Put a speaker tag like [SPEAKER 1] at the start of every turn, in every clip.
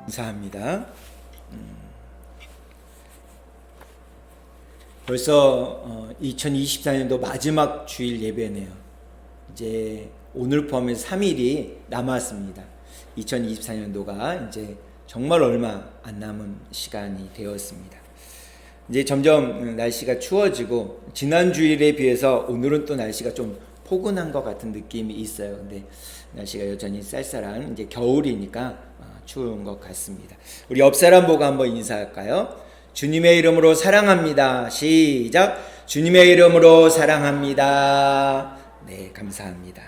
[SPEAKER 1] 감사합니다. 벌써 2024년도 마지막 주일 예배네요. 이제 오늘 포함해서 3일이 남았습니다. 2024년도가 이제 정말 얼마 안 남은 시간이 되었습니다. 이제 점점 날씨가 추워지고 지난 주일에 비해서 오늘은 또 날씨가 좀 포근한 것 같은 느낌이 있어요. 근데 날씨가 여전히 쌀쌀한 이제 겨울이니까 추운 것 같습니다. 우리 옆 사람 보고 한번 인사할까요? 주님의 이름으로 사랑합니다. 시작. 주님의 이름으로 사랑합니다. 네, 감사합니다.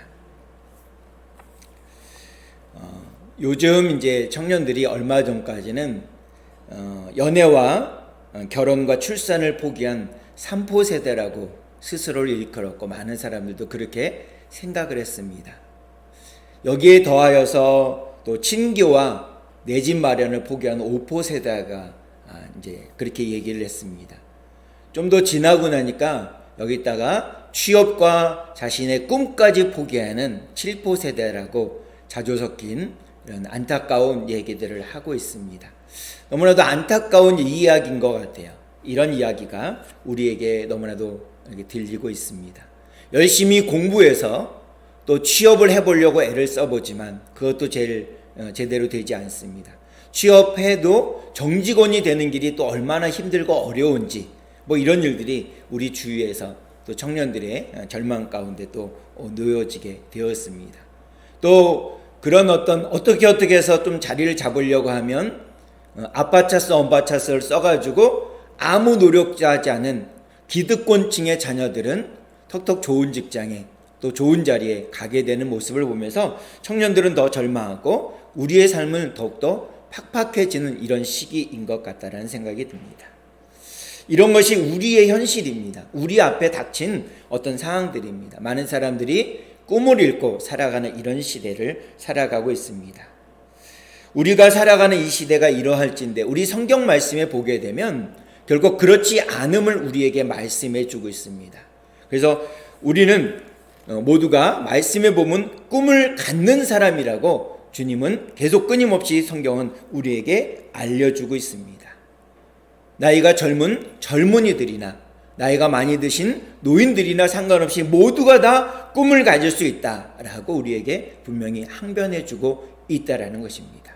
[SPEAKER 1] 요즘 이제 청년들이 얼마 전까지는 연애와 결혼과 출산을 포기한 삼포 세대라고 스스로를 일컬었고 많은 사람들도 그렇게 생각을 했습니다. 여기에 더하여서 또 친교와 내 집 마련을 포기한 오포 세대가 이제 그렇게 얘기를 했습니다. 좀 더 지나고 나니까 여기다가 취업과 자신의 꿈까지 포기하는 칠포 세대라고 자주 섞인 이런 안타까운 얘기들을 하고 있습니다. 너무나도 안타까운 이야기인 것 같아요. 이런 이야기가 우리에게 너무나도 들리고 있습니다. 열심히 공부해서 또 취업을 해보려고 애를 써보지만 그것도 제대로 되지 않습니다. 취업해도 정직원이 되는 길이 또 얼마나 힘들고 어려운지 이런 일들이 우리 주위에서 또 청년들의 절망 가운데 또 놓여지게 되었습니다. 또 그런 어떻게 해서 좀 자리를 잡으려고 하면 아빠차스 엄빠차스를 써가지고 아무 노력도 하지 않은 기득권층의 자녀들은 턱턱 좋은 직장에 또 좋은 자리에 가게 되는 모습을 보면서 청년들은 더 절망하고 우리의 삶은 더욱더 팍팍해지는 이런 시기인 것 같다라는 생각이 듭니다. 이런 것이 우리의 현실입니다. 우리 앞에 닥친 어떤 상황들입니다. 많은 사람들이 꿈을 잃고 살아가는 이런 시대를 살아가고 있습니다. 우리가 살아가는 이 시대가 이러할진데 우리 성경 말씀에 보게 되면 결국 그렇지 않음을 우리에게 말씀해 주고 있습니다. 그래서 우리는 모두가 말씀에 보면 꿈을 갖는 사람이라고 주님은 계속 끊임없이 성경은 우리에게 알려주고 있습니다. 나이가 젊은 젊은이들이나 나이가 많이 드신 노인들이나 상관없이 모두가 다 꿈을 가질 수 있다라고 우리에게 분명히 항변해주고 있다라는 것입니다.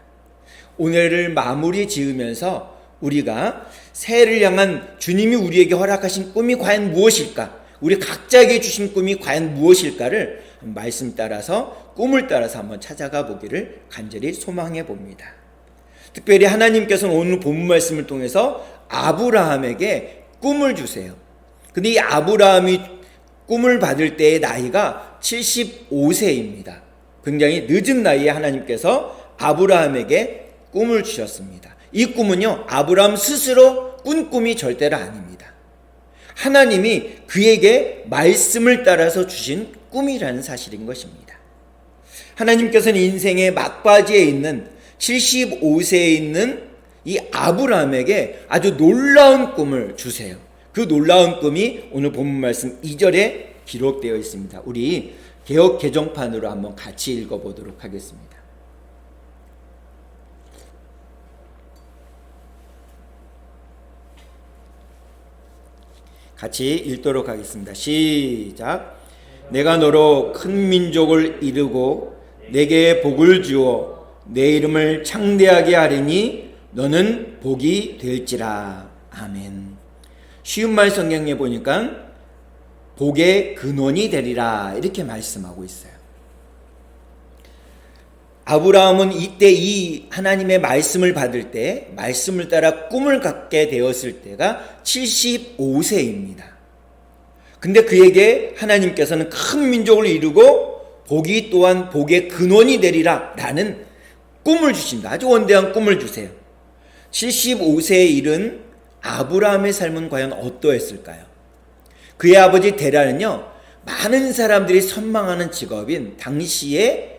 [SPEAKER 1] 오늘을 마무리 지으면서 우리가 새해를 향한 주님이 우리에게 허락하신 꿈이 과연 무엇일까? 우리 각자에게 주신 꿈이 과연 무엇일까를 말씀 따라서 꿈을 따라서 한번 찾아가 보기를 간절히 소망해 봅니다. 특별히 하나님께서는 오늘 본문 말씀을 통해서 아브라함에게 꿈을 주세요. 근데 이 아브라함이 꿈을 받을 때의 나이가 75세입니다. 굉장히 늦은 나이에 하나님께서 아브라함에게 꿈을 주셨습니다. 이 꿈은요, 아브라함 스스로 꾼 꿈이 절대로 아닙니다. 하나님이 그에게 말씀을 따라서 주신 꿈이라는 사실인 것입니다. 하나님께서는 인생의 막바지에 있는 75세에 있는 이 아브라함에게 아주 놀라운 꿈을 주세요. 그 놀라운 꿈이 오늘 본문 말씀 2절에 기록되어 있습니다. 우리 개역 개정판으로 한번 같이 읽어보도록 하겠습니다. 같이 읽도록 하겠습니다. 시작. 내가 너로 큰 민족을 이루고 내게 복을 주어 내 이름을 창대하게 하리니 너는 복이 될지라. 아멘. 쉬운 말 성경에 보니까 복의 근원이 되리라 이렇게 말씀하고 있어요. 아브라함은 이때 이 하나님의 말씀을 받을 때 말씀을 따라 꿈을 갖게 되었을 때가 75세입니다. 근데 그에게 하나님께서는 큰 민족을 이루고 복이 또한 복의 근원이 되리라 라는 꿈을 주십니다. 아주 원대한 꿈을 주세요. 75세에 이른 아브라함의 삶은 과연 어떠했을까요? 그의 아버지 데라는요, 많은 사람들이 선망하는 직업인 당시에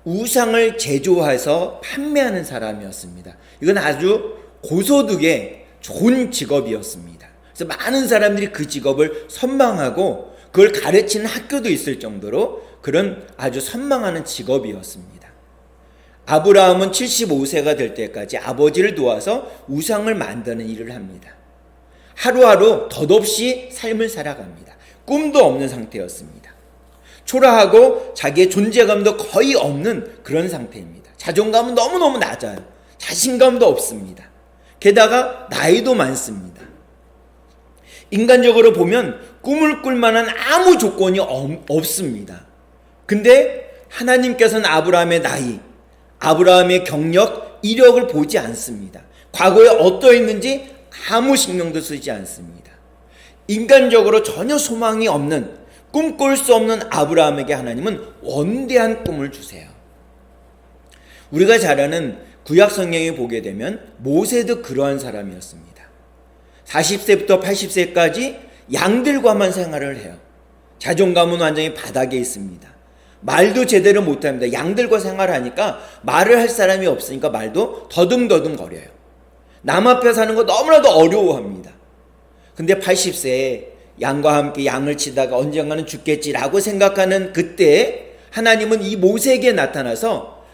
[SPEAKER 1] 우상을 제조해서 판매하는 사람이었습니다. 이건 아주 고소득의 좋은 직업이었습니다. 그래서 많은 사람들이 그 직업을 선망하고 그걸 가르치는 학교도 있을 정도로 그런 아주 선망하는 직업이었습니다. 아브라함은 75세가 될 때까지 아버지를 도와서 우상을 만드는 일을 합니다. 하루하루 덧없이 삶을 살아갑니다. 꿈도 없는 상태였습니다. 초라하고 자기의 존재감도 거의 없는 그런 상태입니다. 자존감은 너무너무 낮아요. 자신감도 없습니다. 게다가 나이도 많습니다. 인간적으로 보면 꿈을 꿀 만한 아무 조건이 없습니다. 근데 하나님께서는 아브라함의 나이, 아브라함의 경력, 이력을 보지 않습니다. 과거에 어떠했는지 아무 신경도 쓰지 않습니다. 인간적으로 전혀 소망이 없는, 꿈꿀 수 없는 아브라함에게 하나님은 원대한 꿈을 주세요. 우리가 잘 아는 구약 성경에 보게 되면 모세도 그러한 사람이었습니다. 40세부터 80세까지 양들과만 생활을 해요. 자존감은 완전히 바닥에 있습니다. 말도 제대로 못합니다. 양들과 생활하니까 말을 할 사람이 없으니까 말도 더듬더듬 거려요. 남 앞에 사는 거 너무나도 어려워합니다. 근데 80세에 양과 함께 양을 치다가 언젠가는 죽겠지라고 생각하는 그때 하나님은 이 모세에게 나타나서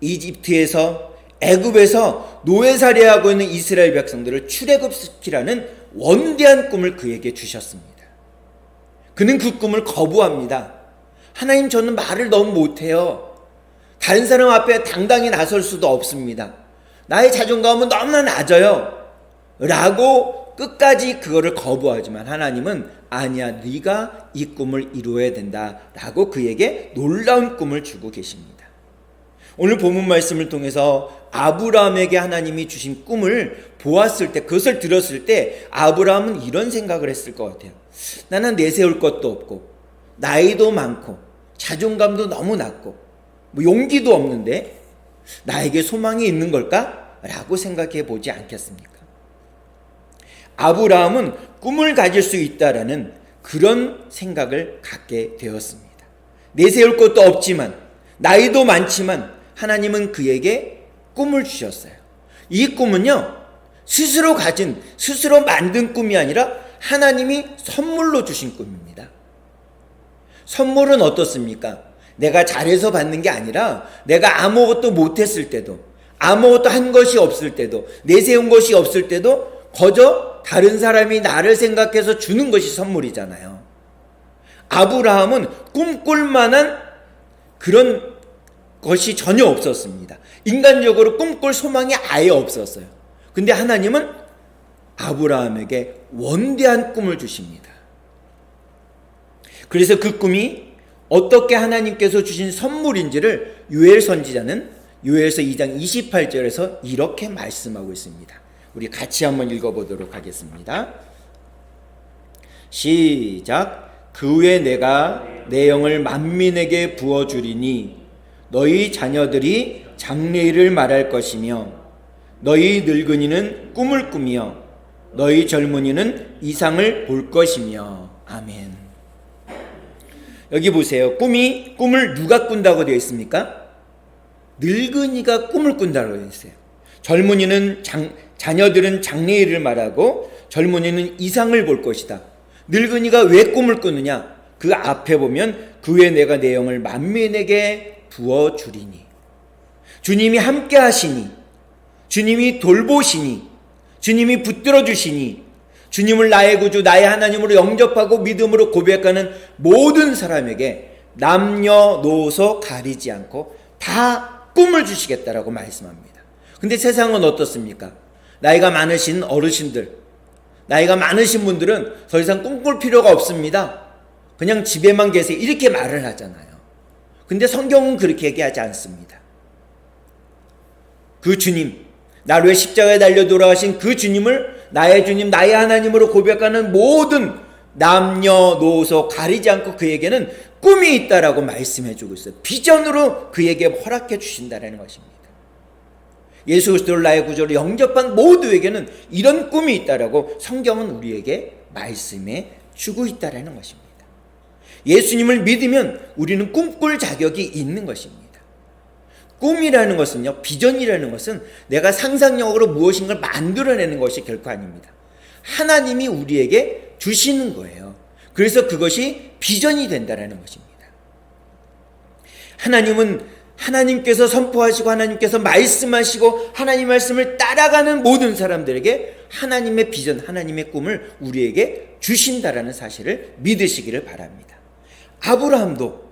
[SPEAKER 1] 이집트에서, 애굽에서 노예살이하고 있는 이스라엘 백성들을 출애굽시키라는 원대한 꿈을 그에게 주셨습니다. 그는 그 꿈을 거부합니다. 하나님, 저는 말을 너무 못해요. 다른 사람 앞에 당당히 나설 수도 없습니다. 나의 자존감은 너무나 낮아요. 라고 끝까지 그거를 거부하지만 하나님은 아니야, 네가 이 꿈을 이루어야 된다 라고 그에게 놀라운 꿈을 주고 계십니다. 오늘 본문 말씀을 통해서 아브라함에게 하나님이 주신 꿈을 보았을 때, 그것을 들었을 때 아브라함은 이런 생각을 했을 것 같아요. 나는 내세울 것도 없고 나이도 많고 자존감도 너무 낮고 용기도 없는데 나에게 소망이 있는 걸까? 라고 생각해 보지 않겠습니까? 아브라함은 꿈을 가질 수 있다라는 그런 생각을 갖게 되었습니다. 내세울 것도 없지만 나이도 많지만 하나님은 그에게 꿈을 주셨어요. 이 꿈은요, 스스로 가진, 스스로 만든 꿈이 아니라 하나님이 선물로 주신 꿈입니다. 선물은 어떻습니까? 내가 잘해서 받는 게 아니라 내가 아무것도 못했을 때도, 아무것도 한 것이 없을 때도, 내세운 것이 없을 때도 거저 다른 사람이 나를 생각해서 주는 것이 선물이잖아요. 아브라함은 꿈꿀 만한 그런 것이 전혀 없었습니다. 인간적으로 꿈꿀 소망이 아예 없었어요. 근데 하나님은 아브라함에게 원대한 꿈을 주십니다. 그래서 그 꿈이 어떻게 하나님께서 주신 선물인지를 요엘 선지자는 요엘서 2장 28절에서 이렇게 말씀하고 있습니다. 우리 같이 한번 읽어보도록 하겠습니다. 시작. 그 후에 내가 내 영을 만민에게 부어주리니 너희 자녀들이 장래일을 말할 것이며 너희 늙은이는 꿈을 꾸며 너희 젊은이는 이상을 볼 것이며. 아멘. 여기 보세요. 꿈을 누가 꾼다고 되어 있습니까? 늙은이가 꿈을 꾼다고 되어 있어요. 젊은이는 자녀들은 장래일을 말하고 젊은이는 이상을 볼 것이다. 늙은이가 왜 꿈을 꾸느냐? 그 앞에 보면 그 후에 내가 내 영을 만민에게 부어주리니, 주님이 함께 하시니, 주님이 돌보시니, 주님이 붙들어 주시니, 주님을 나의 구주, 나의 하나님으로 영접하고 믿음으로 고백하는 모든 사람에게 남녀노소 가리지 않고 다 꿈을 주시겠다라고 말씀합니다. 근데 세상은 어떻습니까? 나이가 많으신 어르신들, 나이가 많으신 분들은 더 이상 꿈꿀 필요가 없습니다. 그냥 집에만 계세요. 이렇게 말을 하잖아요. 근데 성경은 그렇게 얘기하지 않습니다. 그 주님, 나를 위해 십자가에 달려 돌아가신 그 주님을 나의 주님, 나의 하나님으로 고백하는 모든 남녀노소 가리지 않고 그에게는 꿈이 있다라고 말씀해 주고 있어요. 비전으로 그에게 허락해 주신다는 것입니다. 예수 그리스도를 나의 구주로 영접한 모두에게는 이런 꿈이 있다라고 성경은 우리에게 말씀해 주고 있다라는 것입니다. 예수님을 믿으면 우리는 꿈꿀 자격이 있는 것입니다. 꿈이라는 것은요, 비전이라는 것은 내가 상상력으로 무엇인가를 만들어내는 것이 결코 아닙니다. 하나님이 우리에게 주시는 거예요. 그래서 그것이 비전이 된다는 것입니다. 하나님은 하나님께서 선포하시고 하나님께서 말씀하시고 하나님 말씀을 따라가는 모든 사람들에게 하나님의 비전, 하나님의 꿈을 우리에게 주신다라는 사실을 믿으시기를 바랍니다. 아브라함도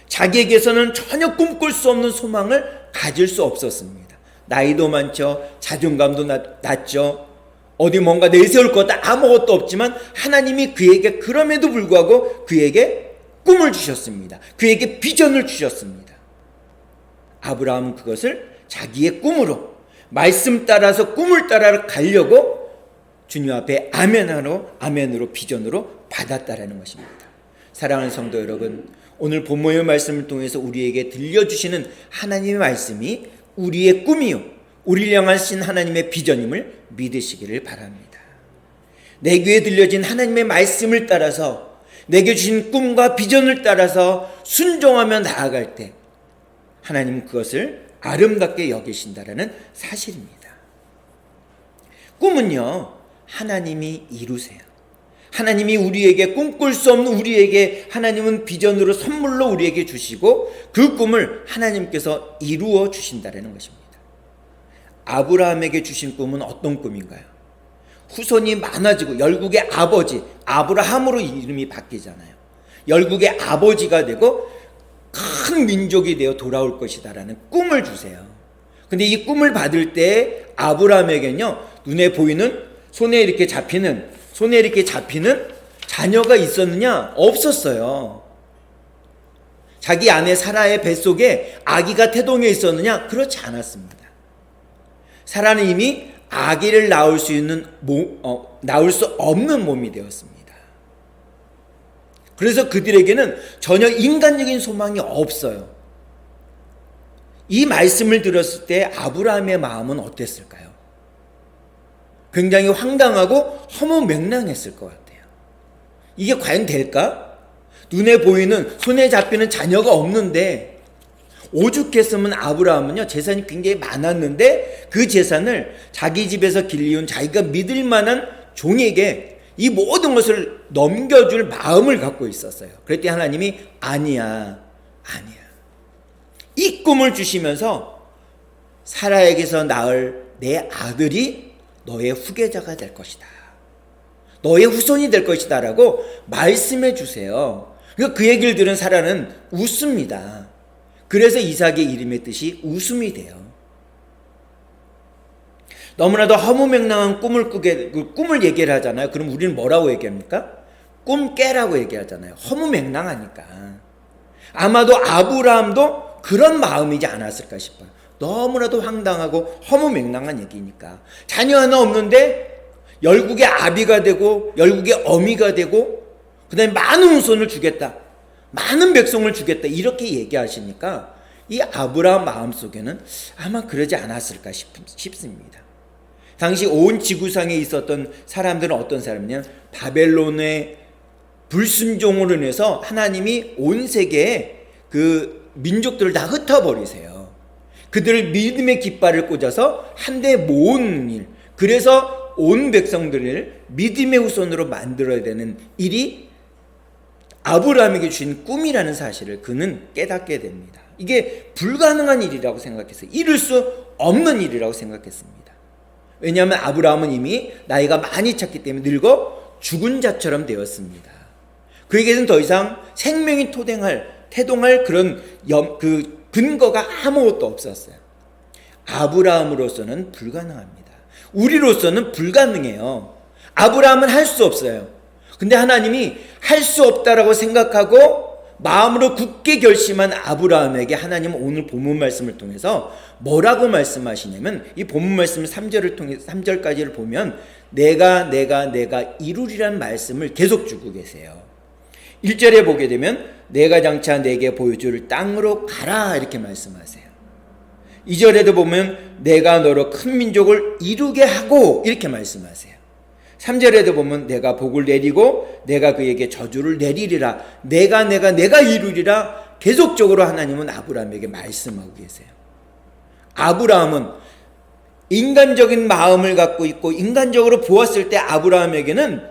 [SPEAKER 1] 자기에게서는 전혀 꿈꿀 수 없는 소망을 가질 수 없었습니다. 나이도 많죠. 자존감도 낮죠. 어디 뭔가 내세울 것 아무것도 없지만 하나님이 그에게 그럼에도 불구하고 그에게 꿈을 주셨습니다. 그에게 비전을 주셨습니다. 아브라함은 그것을 자기의 꿈으로, 말씀 따라서 꿈을 따라 가려고 주님 앞에 아멘으로 비전으로 받았다라는 것입니다. 사랑하는 성도 여러분, 오늘 본문의 말씀을 통해서 우리에게 들려주시는 하나님의 말씀이 우리의 꿈이요, 우리를 향하신 하나님의 비전임을 믿으시기를 바랍니다. 내 귀에 들려진 하나님의 말씀을 따라서, 내게 주신 꿈과 비전을 따라서 순종하며 나아갈 때 하나님은 그것을 아름답게 여기신다라는 사실입니다. 꿈은요, 하나님이 이루세요. 하나님이 우리에게 꿈꿀 수 없는 우리에게 하나님은 비전으로 선물로 우리에게 주시고 그 꿈을 하나님께서 이루어 주신다라는 것입니다. 아브라함에게 주신 꿈은 어떤 꿈인가요? 후손이 많아지고 열국의 아버지, 아브라함으로 이름이 바뀌잖아요. 열국의 아버지가 되고 큰 민족이 되어 돌아올 것이다라는 꿈을 주세요. 근데 이 꿈을 받을 때 아브라함에게는요, 눈에 보이는 손에 이렇게 잡히는 자녀가 있었느냐? 없었어요. 자기 아내 사라의 뱃속에 아기가 태동해 있었느냐? 그렇지 않았습니다. 사라는 이미 아기를 낳을 수 없는 몸이 되었습니다. 그래서 그들에게는 전혀 인간적인 소망이 없어요. 이 말씀을 들었을 때 아브라함의 마음은 어땠을까요? 굉장히 황당하고 허무맹랑했을 것 같아요. 이게 과연 될까? 눈에 보이는, 손에 잡히는 자녀가 없는데, 오죽했으면 아브라함은요, 재산이 굉장히 많았는데 그 재산을 자기 집에서 길리운 자기가 믿을 만한 종에게 이 모든 것을 넘겨줄 마음을 갖고 있었어요. 그랬더니 하나님이 아니야. 이 꿈을 주시면서 사라에게서 낳을 내 아들이 너의 후계자가 될 것이다. 너의 후손이 될 것이다 라고 말씀해 주세요. 그러니까 그 얘기를 들은 사라는 웃습니다. 그래서 이삭의 이름의 뜻이 웃음이 돼요. 너무나도 허무맹랑한 꿈을 얘기를 하잖아요. 그럼 우리는 뭐라고 얘기합니까? 꿈 깨라고 얘기하잖아요. 허무맹랑하니까. 아마도 아브라함도 그런 마음이지 않았을까 싶어요. 너무나도 황당하고 허무맹랑한 얘기니까. 자녀 하나 없는데 열국의 아비가 되고 열국의 어미가 되고 그 다음에 많은 후손을 주겠다, 많은 백성을 주겠다, 이렇게 얘기하시니까 이 아브라함 마음속에는 아마 그러지 않았을까 싶습니다. 당시 온 지구상에 있었던 사람들은 어떤 사람이냐면 바벨론의 불순종으로 인해서 하나님이 온 세계에 그 민족들을 다 흩어버리세요. 그들을 믿음의 깃발을 꽂아서 한데 모으는 일, 그래서 온 백성들을 믿음의 후손으로 만들어야 되는 일이 아브라함에게 주신 꿈이라는 사실을 그는 깨닫게 됩니다. 이게 불가능한 일이라고 생각했어요. 이룰 수 없는 일이라고 생각했습니다. 왜냐하면 아브라함은 이미 나이가 많이 찼기 때문에 늙어 죽은 자처럼 되었습니다. 그에게는 더 이상 생명이 태동할 그런 그 근거가 아무것도 없었어요. 아브라함으로서는 불가능합니다. 우리로서는 불가능해요. 아브라함은 할 수 없어요. 근데 하나님이 할 수 없다라고 생각하고 마음으로 굳게 결심한 아브라함에게 하나님은 오늘 본문 말씀을 통해서 뭐라고 말씀하시냐면, 이 본문 말씀 3절까지를 보면 내가 이루리라는 말씀을 계속 주고 계세요. 1절에 보게 되면 내가 장차 내게 보여줄 땅으로 가라 이렇게 말씀하세요. 2절에도 보면 내가 너로 큰 민족을 이루게 하고 이렇게 말씀하세요. 3절에도 보면 내가 복을 내리고 내가 그에게 저주를 내리리라, 내가 이루리라, 계속적으로 하나님은 아브라함에게 말씀하고 계세요. 아브라함은 인간적인 마음을 갖고 있고 인간적으로 보았을 때 아브라함에게는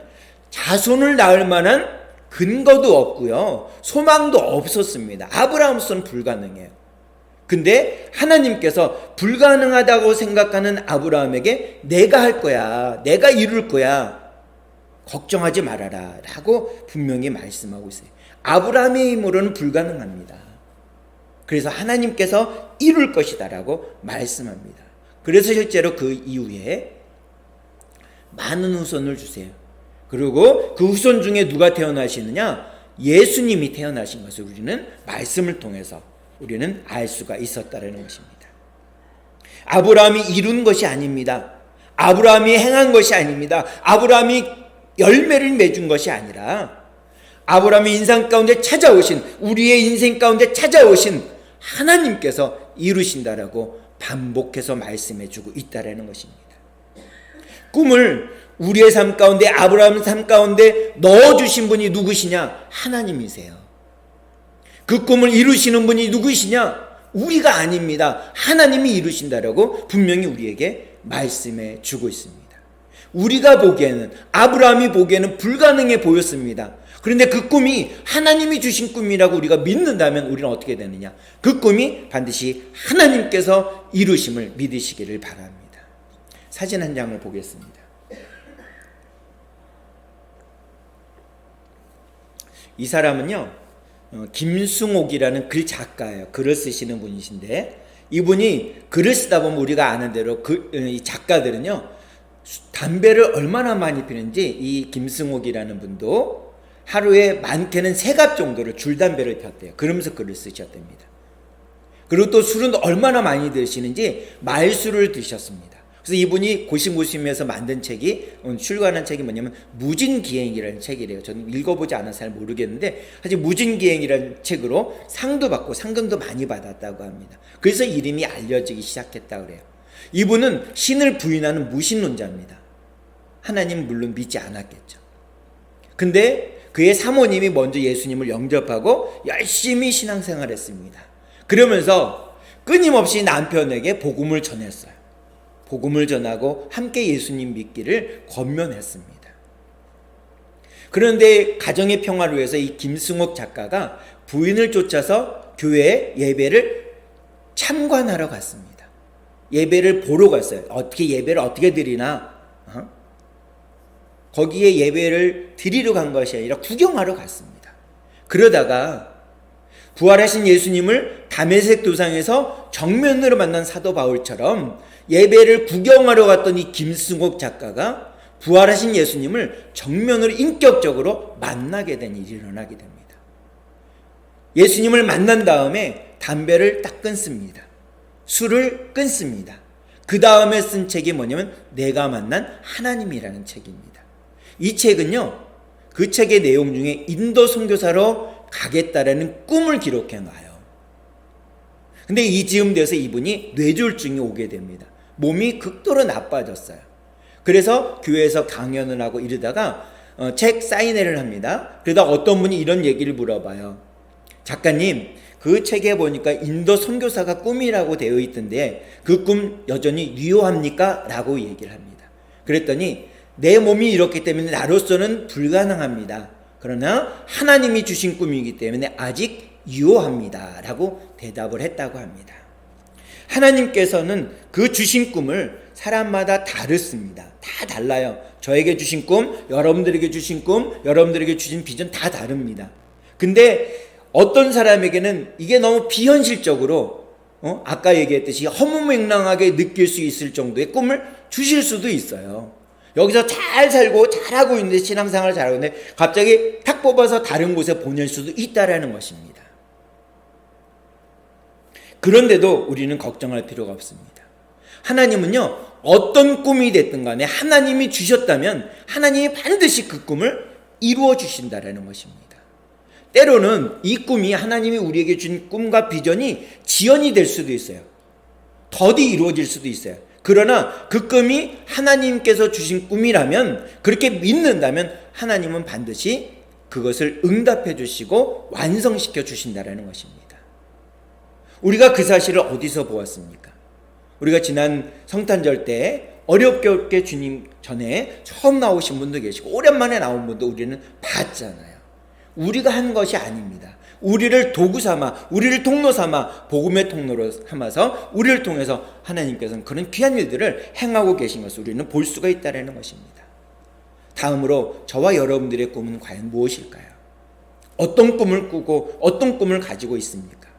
[SPEAKER 1] 자손을 낳을 만한 근거도 없고요, 소망도 없었습니다. 아브라함으로서는 불가능해요. 근데 하나님께서 불가능하다고 생각하는 아브라함에게 내가 할 거야, 내가 이룰 거야, 걱정하지 말아라 라고 분명히 말씀하고 있어요. 아브라함의 힘으로는 불가능합니다. 그래서 하나님께서 이룰 것이다 라고 말씀합니다. 그래서 실제로 그 이후에 많은 후손을 주세요. 그리고 그 후손 중에 누가 태어나시느냐? 예수님이 태어나신 것을 우리는 말씀을 통해서 우리는 알 수가 있었다는 것입니다. 아브라함이 이룬 것이 아닙니다. 아브라함이 행한 것이 아닙니다. 아브라함이 열매를 맺은 것이 아니라 아브라함의 인생 가운데 찾아오신, 우리의 인생 가운데 찾아오신 하나님께서 이루신다라고 반복해서 말씀해주고 있다는 것입니다. 꿈을 우리의 삶 가운데, 아브라함의 삶 가운데 넣어주신 분이 누구시냐? 하나님이세요. 그 꿈을 이루시는 분이 누구시냐? 우리가 아닙니다. 하나님이 이루신다라고 분명히 우리에게 말씀해 주고 있습니다. 우리가 보기에는, 아브라함이 보기에는 불가능해 보였습니다. 그런데 그 꿈이 하나님이 주신 꿈이라고 우리가 믿는다면 우리는 어떻게 되느냐? 그 꿈이 반드시 하나님께서 이루심을 믿으시기를 바랍니다. 사진 한 장을 보겠습니다. 이 사람은요, 김승옥이라는 글 작가예요. 글을 쓰시는 분이신데, 이분이 글을 쓰다 보면 우리가 아는 대로 이 작가들은요, 담배를 얼마나 많이 피는지 이 김승옥이라는 분도 하루에 많게는 3갑 정도를 줄담배를 폈대요. 그러면서 글을 쓰셨답니다. 그리고 또 술은 얼마나 많이 드시는지 말술을 드셨습니다. 그래서 이분이 고심고심해서 만든 책이, 출간한 책이 뭐냐면 무진기행이라는 책이래요. 저는 읽어보지 않아서 잘 모르겠는데, 사실 무진기행이라는 책으로 상도 받고 상금도 많이 받았다고 합니다. 그래서 이름이 알려지기 시작했다고 그래요. 이분은 신을 부인하는 무신론자입니다. 하나님 물론 믿지 않았겠죠. 근데 그의 사모님이 먼저 예수님을 영접하고 열심히 신앙생활을 했습니다. 그러면서 끊임없이 남편에게 복음을 전했어요. 복음을 전하고 함께 예수님 믿기를 권면했습니다. 그런데 가정의 평화를 위해서 이 김승옥 작가가 부인을 쫓아서 교회 예배를 참관하러 갔습니다. 예배를 보러 갔어요. 어떻게 예배를 어떻게 드리나? 거기에 예배를 드리러 간 것이 아니라 구경하러 갔습니다. 그러다가 부활하신 예수님을 다메섹 도상에서 정면으로 만난 사도 바울처럼 예배를 구경하러 갔던 이 김승옥 작가가 부활하신 예수님을 정면으로 인격적으로 만나게 된 일이 일어나게 됩니다. 예수님을 만난 다음에 담배를 딱 끊습니다. 술을 끊습니다. 그 다음에 쓴 책이 뭐냐면 내가 만난 하나님이라는 책입니다. 이 책은요, 그 책의 내용 중에 인도 선교사로 가겠다라는 꿈을 기록해 놔요. 근데 이 즈음 돼서 이분이 뇌졸중이 오게 됩니다. 몸이 극도로 나빠졌어요. 그래서 교회에서 강연을 하고 이러다가 책 사인회를 합니다. 그러다 어떤 분이 이런 얘기를 물어봐요. 작가님, 그 책에 보니까 인도 선교사가 꿈이라고 되어 있던데 그 꿈 여전히 유효합니까? 라고 얘기를 합니다. 그랬더니 내 몸이 이렇기 때문에 나로서는 불가능합니다. 그러나 하나님이 주신 꿈이기 때문에 아직 유효합니다. 라고 대답을 했다고 합니다. 하나님께서는 그 주신 꿈을 사람마다 다르습니다. 다 달라요. 저에게 주신 꿈, 여러분들에게 주신 꿈, 여러분들에게 주신 비전 다 다릅니다. 근데 어떤 사람에게는 이게 너무 비현실적으로 아까 얘기했듯이 허무맹랑하게 느낄 수 있을 정도의 꿈을 주실 수도 있어요. 여기서 잘 살고 잘하고 있는데, 신앙생활을 잘하고 있는데 갑자기 탁 뽑아서 다른 곳에 보낼 수도 있다라는 것입니다. 그런데도 우리는 걱정할 필요가 없습니다. 하나님은요, 어떤 꿈이 됐든 간에 하나님이 주셨다면 하나님이 반드시 그 꿈을 이루어 주신다라는 것입니다. 때로는 이 꿈이, 하나님이 우리에게 준 꿈과 비전이 지연이 될 수도 있어요. 더디 이루어질 수도 있어요. 그러나 그 꿈이 하나님께서 주신 꿈이라면, 그렇게 믿는다면 하나님은 반드시 그것을 응답해 주시고 완성시켜 주신다라는 것입니다. 우리가 그 사실을 어디서 보았습니까? 우리가 지난 성탄절 때 어렵게 주님 전에 처음 나오신 분도 계시고 오랜만에 나온 분도 우리는 봤잖아요. 우리가 한 것이 아닙니다. 우리를 도구 삼아, 우리를 통로 삼아, 복음의 통로로 삼아서 우리를 통해서 하나님께서는 그런 귀한 일들을 행하고 계신 것을 우리는 볼 수가 있다는 것입니다. 다음으로 저와 여러분들의 꿈은 과연 무엇일까요? 어떤 꿈을 꾸고 어떤 꿈을 가지고 있습니까?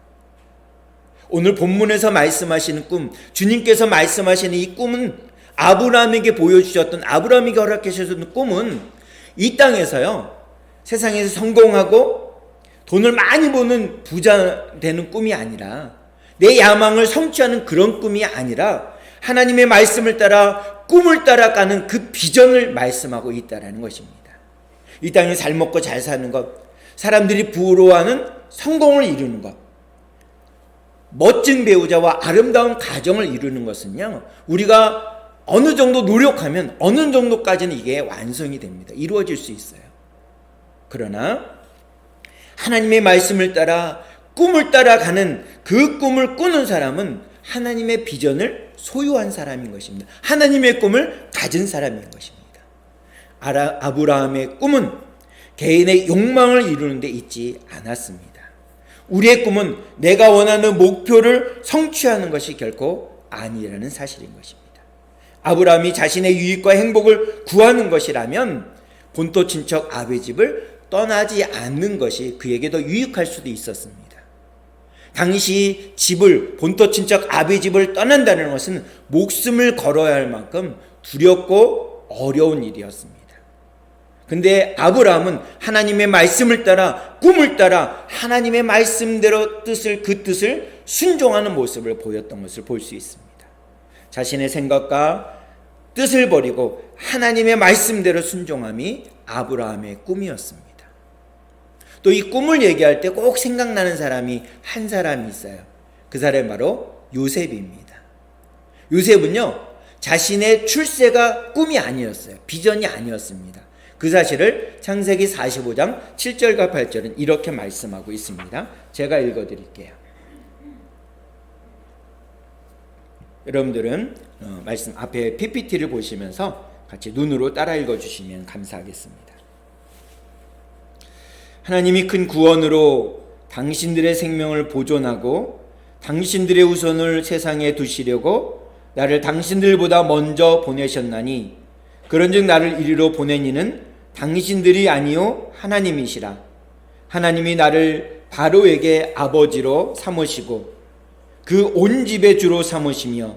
[SPEAKER 1] 오늘 본문에서 말씀하시는 꿈, 주님께서 말씀하시는 이 꿈은 아브라함에게 보여주셨던, 아브라함에게 허락하셨던 꿈은 이 땅에서요, 세상에서 성공하고 돈을 많이 버는 부자 되는 꿈이 아니라, 내 야망을 성취하는 그런 꿈이 아니라 하나님의 말씀을 따라 꿈을 따라가는 그 비전을 말씀하고 있다는 것입니다. 이 땅에 잘 먹고 잘 사는 것, 사람들이 부러워하는 성공을 이루는 것, 멋진 배우자와 아름다운 가정을 이루는 것은요, 우리가 어느 정도 노력하면 어느 정도까지는 이게 완성이 됩니다. 이루어질 수 있어요. 그러나 하나님의 말씀을 따라 꿈을 따라가는 그 꿈을 꾸는 사람은 하나님의 비전을 소유한 사람인 것입니다. 하나님의 꿈을 가진 사람인 것입니다. 아브라함의 꿈은 개인의 욕망을 이루는 데 있지 않았습니다. 우리의 꿈은 내가 원하는 목표를 성취하는 것이 결코 아니라는 사실인 것입니다. 아브라함이 자신의 유익과 행복을 구하는 것이라면 본토 친척 아베 집을 떠나지 않는 것이 그에게 더 유익할 수도 있었습니다. 당시 집을, 본토 친척 아베 집을 떠난다는 것은 목숨을 걸어야 할 만큼 두렵고 어려운 일이었습니다. 근데 아브라함은 하나님의 말씀을 따라, 꿈을 따라 하나님의 말씀대로 그 뜻을 순종하는 모습을 보였던 것을 볼 수 있습니다. 자신의 생각과 뜻을 버리고 하나님의 말씀대로 순종함이 아브라함의 꿈이었습니다. 또 이 꿈을 얘기할 때 꼭 생각나는 사람이 한 사람이 있어요. 그 사람이 바로 요셉입니다. 요셉은요, 자신의 출세가 꿈이 아니었어요. 비전이 아니었습니다. 그 사실을 창세기 45장 7절과 8절은 이렇게 말씀하고 있습니다. 제가 읽어드릴게요. 여러분들은 말씀 앞에 PPT를 보시면서 같이 눈으로 따라 읽어주시면 감사하겠습니다. 하나님이 큰 구원으로 당신들의 생명을 보존하고 당신들의 후손을 세상에 두시려고 나를 당신들보다 먼저 보내셨나니 그런즉 나를 이리로 보낸 이는 당신들이 아니요 하나님이시라. 하나님이 나를 바로에게 아버지로 삼으시고 그 온 집의 주로 삼으시며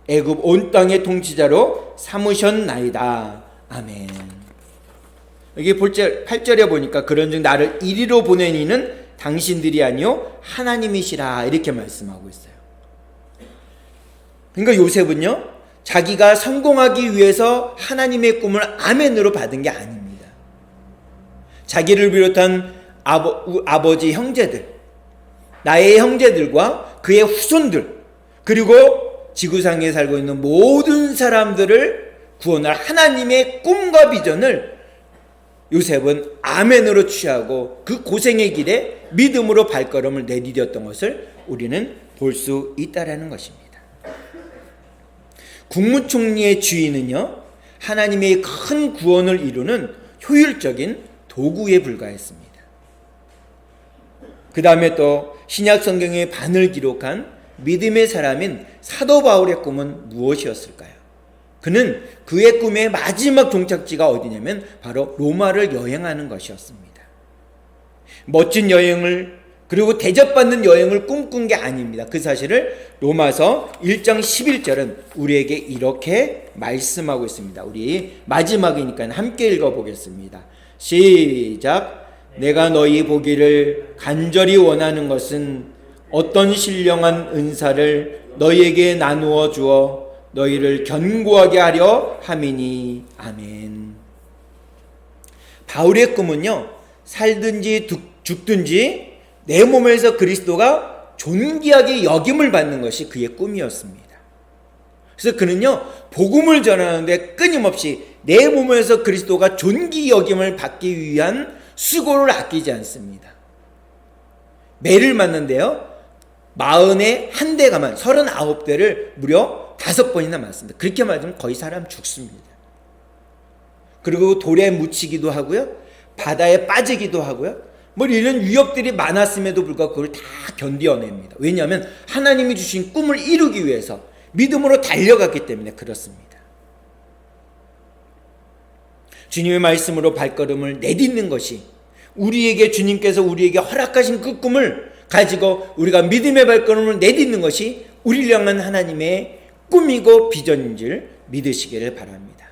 [SPEAKER 1] 애굽 온 땅의 통치자로 삼으셨나이다. 아멘. 여기 8절에 보니까 그런즉 나를 이리로 보낸 이는 당신들이 아니요 하나님이시라 이렇게 말씀하고 있어요. 그러니까 요셉은요, 자기가 성공하기 위해서 하나님의 꿈을 아멘으로 받은 게 아닙니다. 자기를 비롯한 아버지 형제들, 나의 형제들과 그의 후손들, 그리고 지구상에 살고 있는 모든 사람들을 구원할 하나님의 꿈과 비전을 요셉은 아멘으로 취하고 그 고생의 길에 믿음으로 발걸음을 내디뎠던 것을 우리는 볼 수 있다라는 것입니다. 국무총리의 주인은요, 하나님의 큰 구원을 이루는 효율적인 도구에 불과했습니다. 그 다음에 또 신약 성경의 반을 기록한 믿음의 사람인 사도 바울의 꿈은 무엇이었을까요? 그는 그의 꿈의 마지막 종착지가 어디냐면 바로 로마를 여행하는 것이었습니다. 멋진 여행을, 그리고 대접받는 여행을 꿈꾼 게 아닙니다. 그 사실을 로마서 1장 11절은 우리에게 이렇게 말씀하고 있습니다. 우리 마지막이니까 함께 읽어보겠습니다. 시작. 내가 너희 보기를 간절히 원하는 것은 어떤 신령한 은사를 너희에게 나누어 주어 너희를 견고하게 하려 함이니. 아멘. 바울의 꿈은요, 살든지 죽든지 내 몸에서 그리스도가 존귀하게 여김을 받는 것이 그의 꿈이었습니다. 그래서 그는요, 복음을 전하는데 끊임없이 내 몸에서 그리스도가 존귀 여김을 받기 위한 수고를 아끼지 않습니다. 매를 맞는데요, 41대 가만 39대를 무려 5번이나 맞습니다. 그렇게 맞으면 거의 사람 죽습니다. 그리고 돌에 묻히기도 하고요, 바다에 빠지기도 하고요, 뭐 이런 위협들이 많았음에도 불구하고 그걸 다 견뎌냅니다. 왜냐하면 하나님이 주신 꿈을 이루기 위해서 믿음으로 달려갔기 때문에 그렇습니다. 주님의 말씀으로 발걸음을 내딛는 것이 우리에게 주님께서 우리에게 허락하신 그 꿈을 가지고 우리가 믿음의 발걸음을 내딛는 것이 우리를 향한 하나님의 꿈이고 비전인 줄 믿으시기를 바랍니다.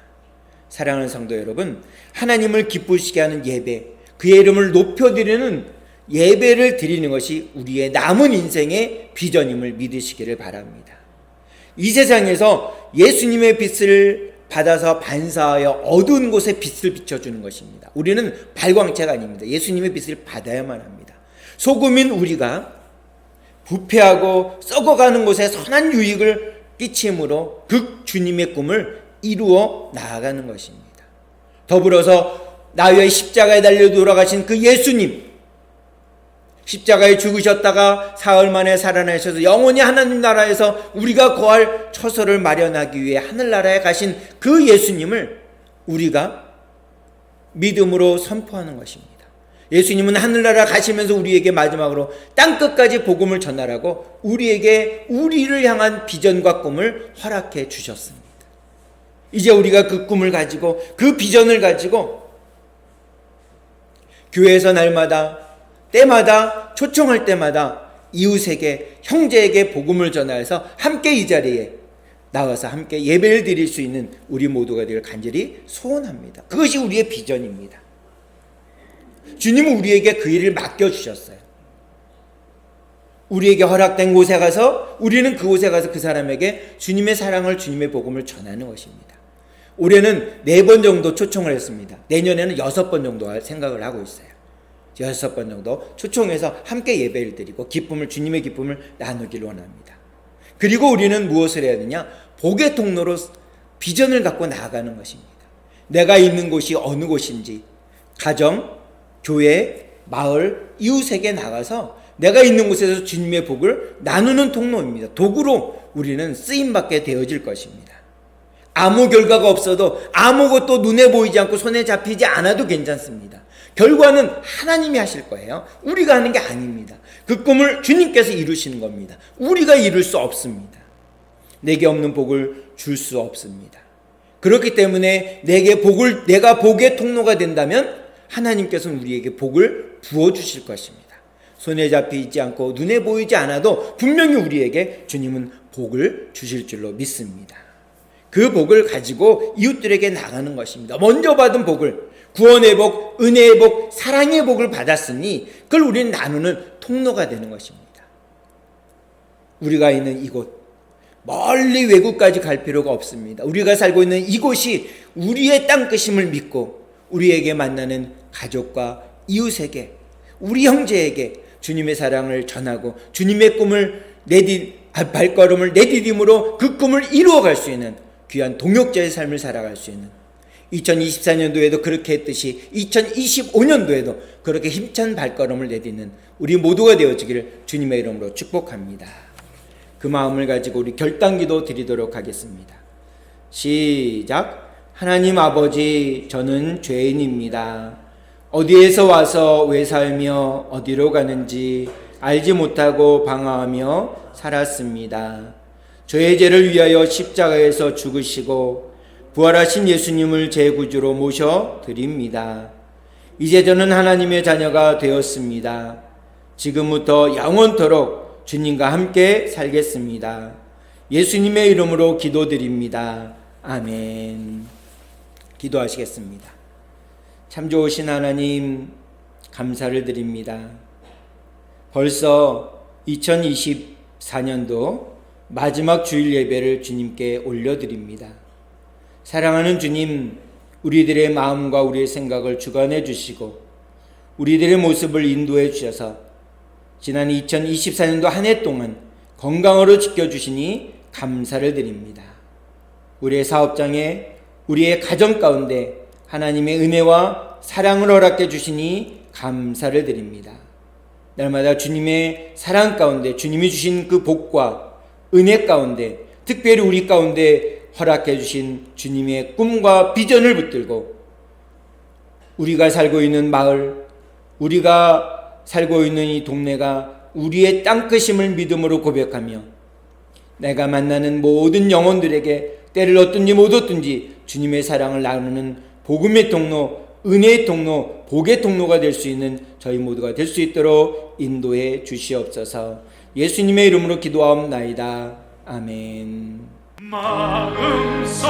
[SPEAKER 1] 사랑하는 성도 여러분, 하나님을 기쁘시게 하는 예배, 그의 이름을 높여드리는 예배를 드리는 것이 우리의 남은 인생의 비전임을 믿으시기를 바랍니다. 이 세상에서 예수님의 빛을 받아서 반사하여 어두운 곳에 빛을 비춰주는 것입니다. 우리는 발광체가 아닙니다. 예수님의 빛을 받아야만 합니다. 소금인 우리가 부패하고 썩어가는 곳에 선한 유익을 끼침으로 그 주님의 꿈을 이루어 나아가는 것입니다. 더불어서 나 위해 십자가에 달려 돌아가신 그 예수님, 십자가에 죽으셨다가 사흘 만에 살아나셔서 영원히 하나님 나라에서 우리가 거할 처소를 마련하기 위해 하늘나라에 가신 그 예수님을 우리가 믿음으로 선포하는 것입니다. 예수님은 하늘나라 가시면서 우리에게 마지막으로 땅끝까지 복음을 전하라고 우리에게 우리를 향한 비전과 꿈을 허락해 주셨습니다. 이제 우리가 그 꿈을 가지고 그 비전을 가지고 교회에서 날마다 때마다 초청할 때마다 이웃에게 형제에게 복음을 전하여서 함께 이 자리에 나와서 함께 예배를 드릴 수 있는 우리 모두가 되길 간절히 소원합니다. 그것이 우리의 비전입니다. 주님은 우리에게 그 일을 맡겨주셨어요. 우리에게 허락된 곳에 가서 우리는 그곳에 가서 그 사람에게 주님의 사랑을, 주님의 복음을 전하는 것입니다. 올해는 4번 정도 초청을 했습니다. 내년에는 6번 정도 할 생각을 하고 있어요. 6번 정도 초청해서 함께 예배를 드리고 기쁨을, 주님의 기쁨을 나누기를 원합니다. 그리고 우리는 무엇을 해야 되냐? 복의 통로로 비전을 갖고 나아가는 것입니다. 내가 있는 곳이 어느 곳인지 가정, 교회, 마을, 이웃에게 나가서 내가 있는 곳에서 주님의 복을 나누는 통로입니다. 도구로 우리는 쓰임받게 되어질 것입니다. 아무 결과가 없어도 아무것도 눈에 보이지 않고 손에 잡히지 않아도 괜찮습니다. 결과는 하나님이 하실 거예요. 우리가 하는 게 아닙니다. 그 꿈을 주님께서 이루시는 겁니다. 우리가 이룰 수 없습니다. 내게 없는 복을 줄 수 없습니다. 그렇기 때문에 내가 복의 통로가 된다면 하나님께서는 우리에게 복을 부어주실 것입니다. 손에 잡히지 않고 눈에 보이지 않아도 분명히 우리에게 주님은 복을 주실 줄로 믿습니다. 그 복을 가지고 이웃들에게 나가는 것입니다. 먼저 받은 복을, 구원의 복, 은혜의 복, 사랑의 복을 받았으니 그걸 우리는 나누는 통로가 되는 것입니다. 우리가 있는 이곳, 멀리 외국까지 갈 필요가 없습니다. 우리가 살고 있는 이곳이 우리의 땅끝임을 믿고 우리에게 만나는 가족과 이웃에게, 우리 형제에게 주님의 사랑을 전하고 주님의 꿈을 발걸음을 내디딤으로 그 꿈을 이루어갈 수 있는 귀한 동역자의 삶을 살아갈 수 있는 2024년도에도 그렇게 했듯이 2025년도에도 그렇게 힘찬 발걸음을 내딛는 우리 모두가 되어지기를 주님의 이름으로 축복합니다. 그 마음을 가지고 우리 결단기도 드리도록 하겠습니다. 시작. 하나님 아버지, 저는 죄인입니다. 어디에서 와서 왜 살며 어디로 가는지 알지 못하고 방황하며 살았습니다. 저의 죄를 위하여 십자가에서 죽으시고 부활하신 예수님을 제 구주로 모셔드립니다. 이제 저는 하나님의 자녀가 되었습니다. 지금부터 영원토록 주님과 함께 살겠습니다. 예수님의 이름으로 기도드립니다. 아멘. 기도하시겠습니다. 참 좋으신 하나님, 감사를 드립니다. 벌써 2024년도 마지막 주일 예배를 주님께 올려드립니다. 사랑하는 주님, 우리들의 마음과 우리의 생각을 주관해 주시고 우리들의 모습을 인도해 주셔서 지난 2024년도 한 해 동안 건강으로 지켜주시니 감사를 드립니다. 우리의 사업장에, 우리의 가정 가운데 하나님의 은혜와 사랑을 허락해 주시니 감사를 드립니다. 날마다 주님의 사랑 가운데 주님이 주신 그 복과 은혜 가운데 특별히 우리 가운데 허락해 주신 주님의 꿈과 비전을 붙들고 우리가 살고 있는 마을, 우리가 살고 있는 이 동네가 우리의 땅끝임을 믿음으로 고백하며 내가 만나는 모든 영혼들에게 때를 얻든지 못 얻든지 주님의 사랑을 나누는 복음의 통로, 은혜의 통로, 복의 통로가 될 수 있는 저희 모두가 될 수 있도록 인도해 주시옵소서. 예수님의 이름으로 기도하옵나이다. 아멘.
[SPEAKER 2] 마음속에